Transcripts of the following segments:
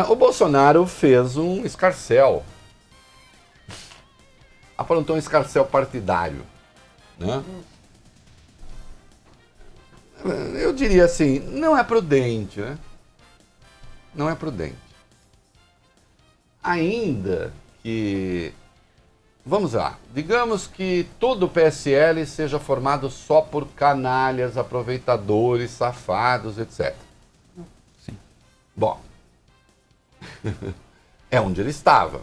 O Bolsonaro fez um escarcéu. Aprontou um escarcéu partidário, né? Eu diria assim, não é prudente, né? Não é prudente. Ainda que... Vamos lá, digamos que todo o PSL seja formado só por canalhas, aproveitadores, safados, etc. Sim. Bom, é onde ele estava.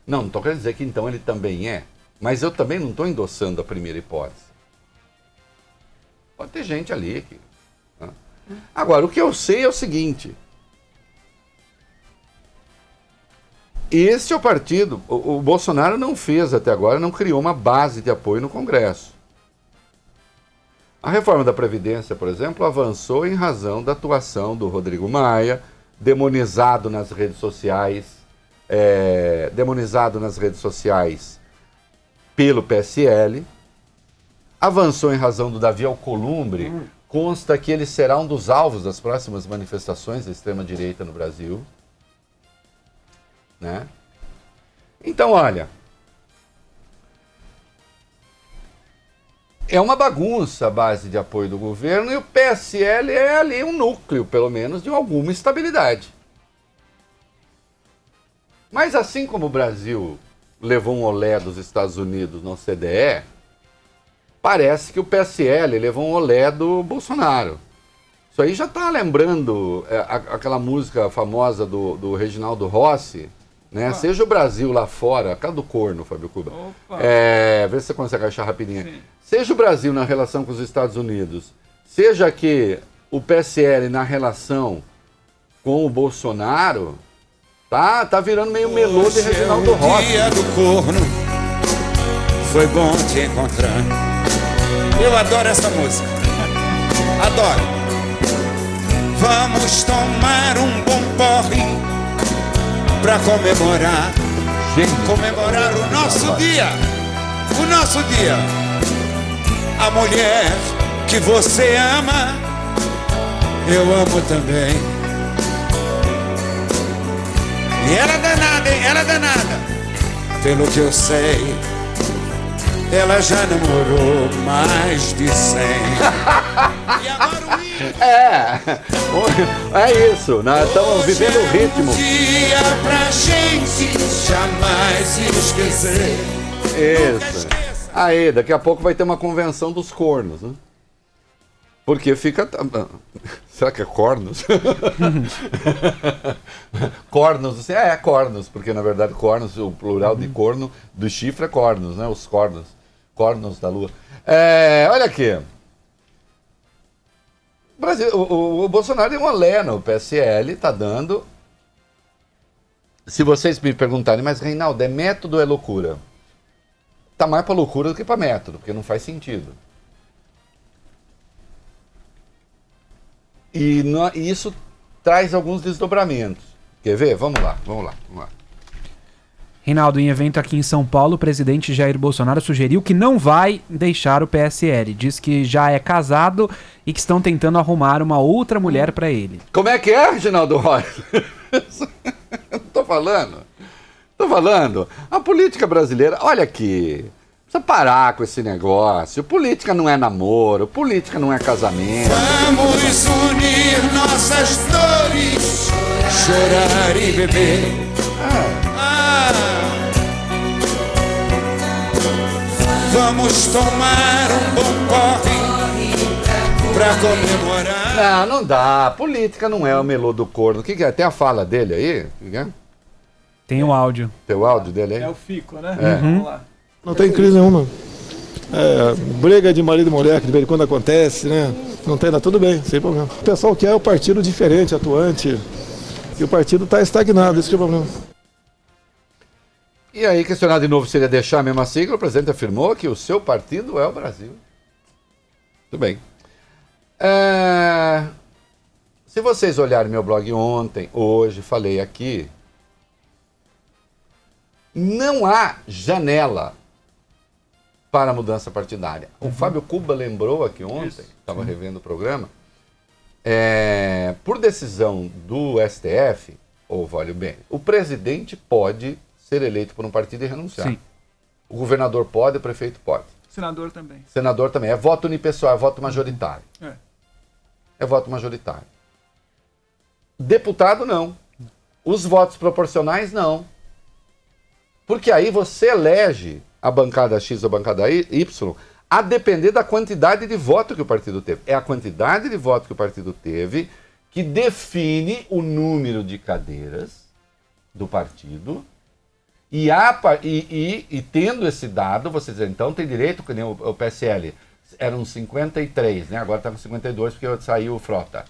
Não estou querendo dizer que então ele também é, mas eu também não estou endossando a primeira hipótese. Pode ter gente ali que... Né? Agora, o que eu sei é o seguinte... Esse é o partido, o Bolsonaro não fez até agora, não criou uma base de apoio no Congresso. A reforma da Previdência, por exemplo, avançou em razão da atuação do Rodrigo Maia, demonizado nas redes sociais pelo PSL, avançou em razão do Davi Alcolumbre, consta que ele será um dos alvos das próximas manifestações da extrema-direita no Brasil. Né? Então, olha, é uma bagunça a base de apoio do governo e o PSL é ali um núcleo, pelo menos, de alguma estabilidade. Mas assim como o Brasil levou um olé dos Estados Unidos no CDE, parece que o PSL levou um olé do Bolsonaro. Isso aí já está lembrando aquela música famosa do Reginaldo Rossi, né? Seja o Brasil lá fora, aquela do corno, Fábio Cuba. Vê se você consegue achar rapidinho. Sim. Seja o Brasil na relação com os Estados Unidos, seja que o PSL na relação com o Bolsonaro, tá virando meio melô de Reginaldo Rossi. Dia do corno, foi bom te encontrar. Eu adoro essa música. Adoro. Vamos tomar um bom porre pra comemorar. Comemorar o nosso dia. O nosso dia. A mulher que você ama, eu amo também. E ela é danada, hein? Ela é danada. Pelo que eu sei, ela já namorou mais de 100. E agora o É isso, nós estamos vivendo o ritmo. Dia pra gente jamais esquecer. Isso. Aí, daqui a pouco vai ter uma convenção dos cornos, né? Porque fica... Será que é cornos? Cornos, cornos, porque na verdade cornos, o plural de corno, do chifre é cornos, né? Os cornos. Cornos da lua. Olha aqui. O Bolsonaro deu uma lé no PSL, tá dando. Se vocês me perguntarem, mas Reinaldo, é método ou é loucura? Tá mais pra loucura do que pra método, porque não faz sentido. E isso traz alguns desdobramentos. Quer ver? Vamos lá. Reinaldo, em evento aqui em São Paulo, o presidente Jair Bolsonaro sugeriu que não vai deixar o PSL. Diz que já é casado e que estão tentando arrumar uma outra mulher para ele. Como é que é, Reginaldo Rossi? Tô falando. A política brasileira, olha aqui, precisa parar com esse negócio. Política não é namoro, política não é casamento. Vamos unir nossas dores, chorar e beber. Vamos tomar um bom corre pra comemorar. Não dá. Política não é o melô do corno. O que é? Tem a fala dele aí? O que é? Tem o áudio. Tem o áudio dele aí? É o Fico, né? Vamos lá. Não tem crise nenhuma. Briga de marido e mulher, que de vez em quando acontece, né? Não tem nada, tudo bem, sem problema. O pessoal quer o partido diferente, atuante, e o partido está estagnado, esse que é o problema. E aí, questionado de novo se ele ia deixar a mesma sigla, o presidente afirmou que o seu partido é o Brasil. Tudo bem. Se vocês olharem meu blog ontem, hoje, falei aqui, não há janela para a mudança partidária. O Fábio Cuba lembrou aqui ontem, estava revendo o programa, por decisão do STF, Valho bem, o presidente pode ser eleito por um partido e renunciar. Sim. O governador pode, o prefeito pode. Senador também. Senador também. É voto unipessoal, é voto majoritário. É voto majoritário. Deputado, não. Os votos proporcionais, não. Porque aí você elege a bancada X ou a bancada Y a depender da quantidade de voto que o partido teve. É a quantidade de voto que o partido teve que define o número de cadeiras do partido. E tendo esse dado, você diz, então tem direito, que nem o PSL, eram 53, né? Agora está com 52 porque saiu o Frota.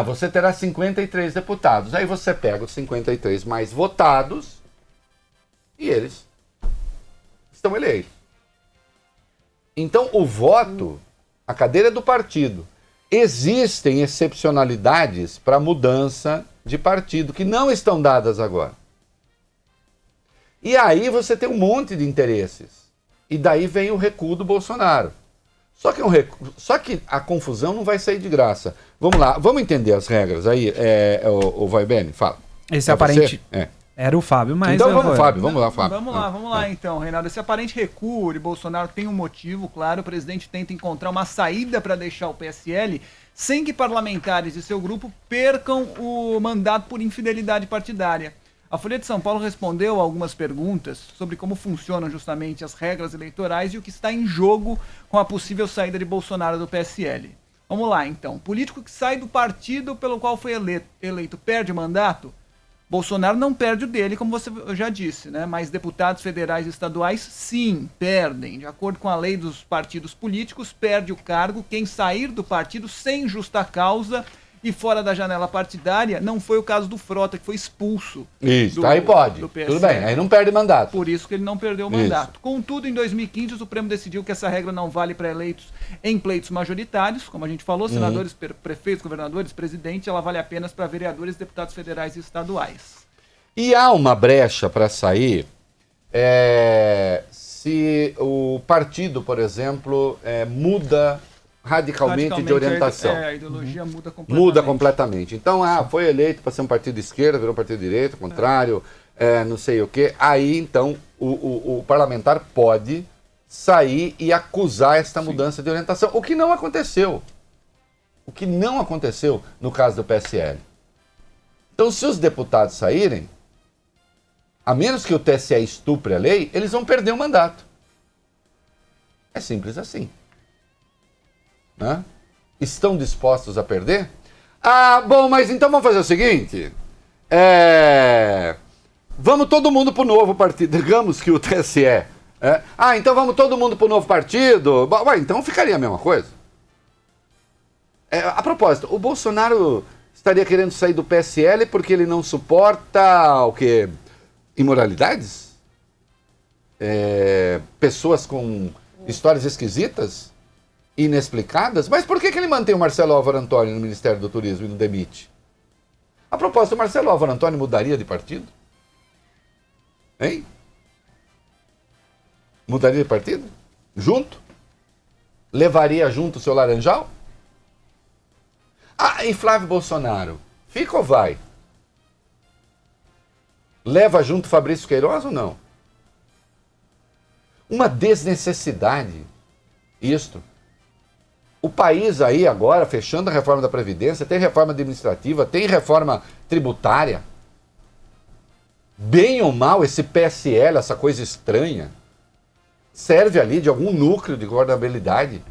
Você terá 53 deputados. Aí você pega os 53 mais votados e eles estão eleitos. Então o voto, a cadeira é do partido. Existem excepcionalidades para mudança de partido que não estão dadas agora. E aí você tem um monte de interesses. E daí vem o recuo do Bolsonaro. Só que a confusão não vai sair de graça. Vamos lá, vamos entender as regras aí. O Vai Bene, fala. Esse aparente... Era o Fábio, mas... Então vamos, Fábio. Vamos lá, Fábio. Vamos lá então, Reinaldo. Esse aparente recuo de Bolsonaro tem um motivo, claro. O presidente tenta encontrar uma saída para deixar o PSL sem que parlamentares de seu grupo percam o mandato por infidelidade partidária. A Folha de São Paulo respondeu a algumas perguntas sobre como funcionam justamente as regras eleitorais e o que está em jogo com a possível saída de Bolsonaro do PSL. Vamos lá, então. Político que sai do partido pelo qual foi eleito perde o mandato? Bolsonaro não perde o dele, como você já disse, né? Mas deputados federais e estaduais, sim, perdem. De acordo com a lei dos partidos políticos, perde o cargo quem sair do partido sem justa causa e fora da janela partidária. Não foi o caso do Frota, que foi expulso. Isso, aí pode. Tudo bem, aí não perde mandato. Por isso que ele não perdeu o mandato. Contudo, em 2015, o Supremo decidiu que essa regra não vale para eleitos em pleitos majoritários, como a gente falou, senadores, prefeitos, governadores, presidente, ela vale apenas para vereadores, deputados federais e estaduais. E há uma brecha para sair se o partido, por exemplo, muda radicalmente de orientação. A ideologia muda completamente. Muda completamente. Então, foi eleito para ser um partido de esquerda, virou um partido de direita, contrário, não sei o quê. Aí, então, o parlamentar pode sair e acusar esta mudança de orientação. O que não aconteceu. O que não aconteceu no caso do PSL. Então, se os deputados saírem, a menos que o TSE estupre a lei, eles vão perder o mandato. É simples assim. Né? Estão dispostos a perder? Bom, mas então vamos fazer o seguinte. Vamos todo mundo para o novo partido. Digamos que o TSE. Então vamos todo mundo para o novo partido. Então ficaria a mesma coisa. A propósito, o Bolsonaro estaria querendo sair do PSL porque ele não suporta o quê? Imoralidades? Pessoas com histórias esquisitas? Inexplicadas? Mas por que ele mantém o Marcelo Álvaro Antônio no Ministério do Turismo e não demite? A propósito, o Marcelo Álvaro Antônio mudaria de partido? Hein? Mudaria de partido? Junto? Levaria junto o seu Laranjal? E Flávio Bolsonaro? Fica ou vai? Leva junto Fabrício Queiroz ou não? Uma desnecessidade isto. O país aí agora, fechando a reforma da Previdência, tem reforma administrativa, tem reforma tributária. Bem ou mal, esse PSL, essa coisa estranha, serve ali de algum núcleo de governabilidade?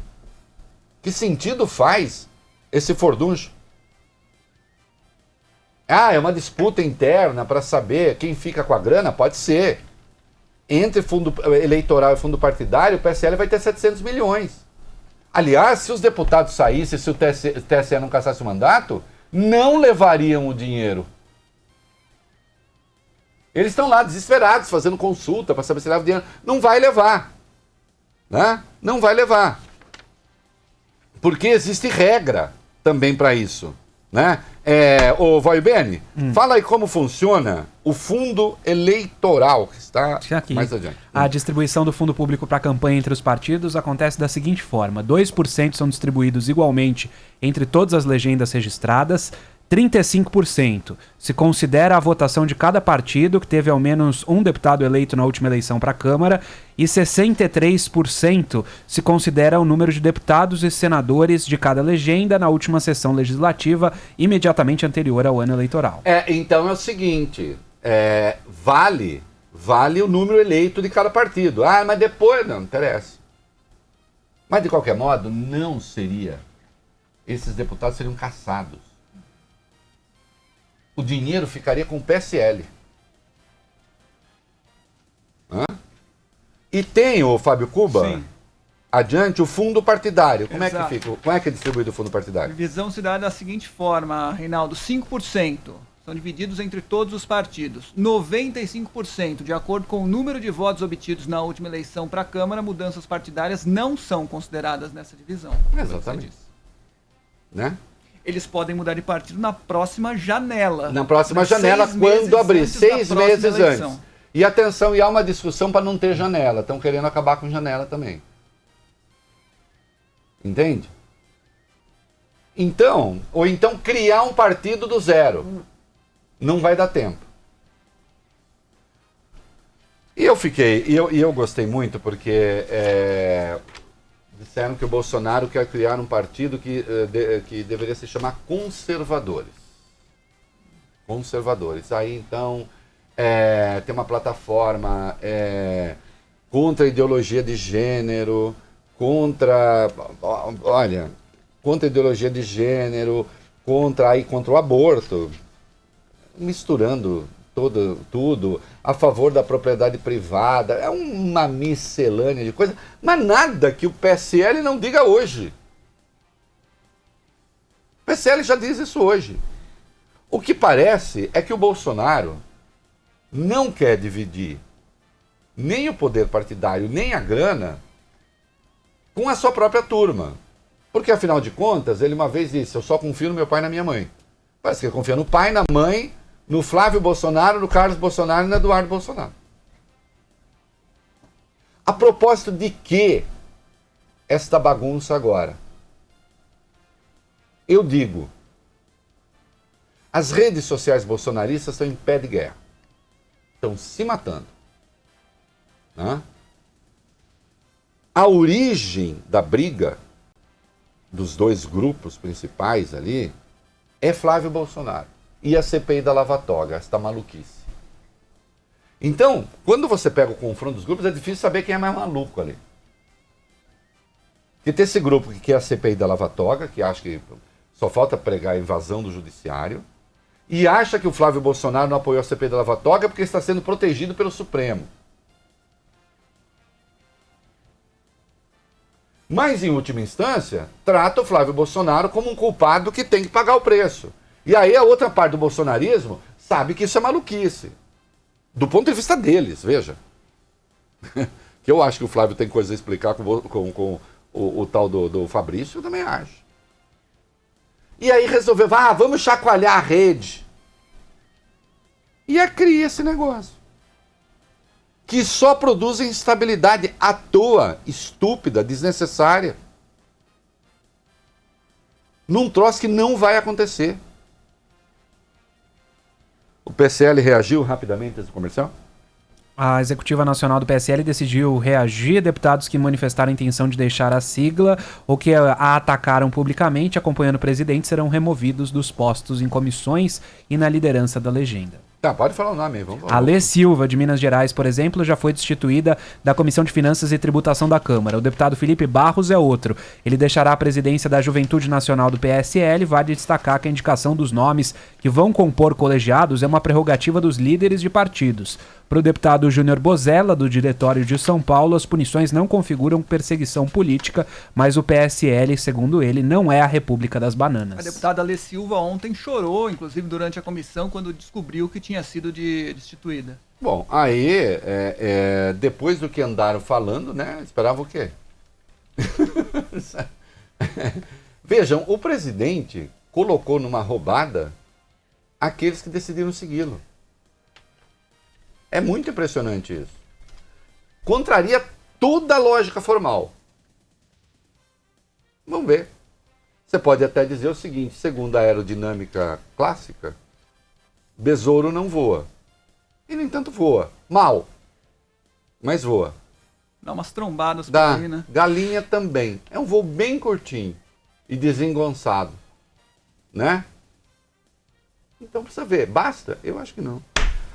Que sentido faz esse furdunço? É uma disputa interna para saber quem fica com a grana? Pode ser. Entre fundo eleitoral e fundo partidário, o PSL vai ter 700 milhões. Aliás, se os deputados saíssem, se o TSE não cassasse o mandato, não levariam o dinheiro. Eles estão lá desesperados, fazendo consulta para saber se leva o dinheiro. Não vai levar. Né? Não vai levar. Porque existe regra também para isso. Né? Ô Vai Bene, fala aí como funciona o fundo eleitoral, que está aqui mais adiante. A distribuição do fundo público para a campanha entre os partidos acontece da seguinte forma: 2% são distribuídos igualmente entre todas as legendas registradas, 35% se considera a votação de cada partido que teve ao menos um deputado eleito na última eleição para a Câmara e 63% se considera o número de deputados e senadores de cada legenda na última sessão legislativa imediatamente anterior ao ano eleitoral. Então é o seguinte, vale o número eleito de cada partido. Ah, mas depois não interessa. Mas de qualquer modo, não seria. Esses deputados seriam caçados. O dinheiro ficaria com o PSL. E tem, o Fábio Cuba, Sim. adiante, o fundo partidário. Como Exato. é que fica? Como é que é distribuído o fundo A partidário? divisão se dá da seguinte forma, Reinaldo: 5% são divididos entre todos os partidos. 95%, de acordo com o número de votos obtidos na última eleição para a Câmara, mudanças partidárias não são consideradas nessa divisão. Exatamente. Né? Eles podem mudar de partido na próxima janela. Na próxima 6 janela, meses quando abrir, antes da 6 próxima meses eleição. antes. E atenção, e há uma discussão para não ter janela. Estão querendo acabar com janela também. Entende? Então, ou então criar um partido do zero. Não vai dar tempo. E eu gostei muito porque disseram que o Bolsonaro quer criar um partido que deveria se chamar Conservadores. Conservadores. Aí então tem uma plataforma contra a ideologia de gênero, contra a ideologia de gênero, contra o aborto, misturando tudo, a favor da propriedade privada, é uma miscelânea de coisas, mas nada que o PSL não diga hoje. O PSL já diz isso hoje. O que parece é que o Bolsonaro não quer dividir nem o poder partidário, nem a grana com a sua própria turma. Porque, afinal de contas, ele uma vez disse: eu só confio no meu pai e na minha mãe. Parece que ele confia no pai, na mãe, no Flávio Bolsonaro, no Carlos Bolsonaro e no Eduardo Bolsonaro. A propósito de que esta bagunça agora? Eu digo, as redes sociais bolsonaristas estão em pé de guerra. Estão se matando. Né? A origem da briga dos dois grupos principais ali é Flávio Bolsonaro e a CPI da Lava Toga, esta maluquice. Então, quando você pega o confronto dos grupos, é difícil saber quem é mais maluco ali. Porque tem esse grupo que quer a CPI da Lava Toga, que acha que só falta pregar a invasão do judiciário, e acha que o Flávio Bolsonaro não apoiou a CPI da Lava Toga porque está sendo protegido pelo Supremo. Mas, em última instância, trata o Flávio Bolsonaro como um culpado que tem que pagar o preço. E aí a outra parte do bolsonarismo sabe que isso é maluquice. Do ponto de vista deles, veja. Que eu acho que o Flávio tem coisa a explicar com o tal do Fabrício, eu também acho. E aí resolveu, vamos chacoalhar a rede. E aí cria esse negócio. Que só produz instabilidade à toa, estúpida, desnecessária. Num troço que não vai acontecer. O PSL reagiu rapidamente a esse comercial? A executiva nacional do PSL decidiu reagir a deputados que manifestaram a intenção de deixar a sigla ou que a atacaram publicamente, acompanhando o presidente, serão removidos dos postos em comissões e na liderança da legenda. Tá, pode falar o nome aí, vamos falar. A Lê Silva, de Minas Gerais, por exemplo, já foi destituída da Comissão de Finanças e Tributação da Câmara. O deputado Felipe Barros é outro. Ele deixará a presidência da Juventude Nacional do PSL. Vale destacar que a indicação dos nomes que vão compor colegiados é uma prerrogativa dos líderes de partidos. Para o deputado Júnior Bozella, do Diretório de São Paulo, as punições não configuram perseguição política, mas o PSL, segundo ele, não é a República das Bananas. A deputada Lê Silva ontem chorou, inclusive durante a comissão, quando descobriu que tinha sido destituída. Bom, aí, depois do que andaram falando, né, esperava o quê? Vejam, o presidente colocou numa roubada aqueles que decidiram segui-lo. É muito impressionante isso. Contraria toda a lógica formal. Vamos ver. Você pode até dizer o seguinte, segundo a aerodinâmica clássica, besouro não voa. E, no entanto, voa. Mal. Mas voa. Dá umas trombadas por Da aí, né? galinha também. É um voo bem curtinho e desengonçado. Né? Então precisa ver. Basta? Eu acho que não.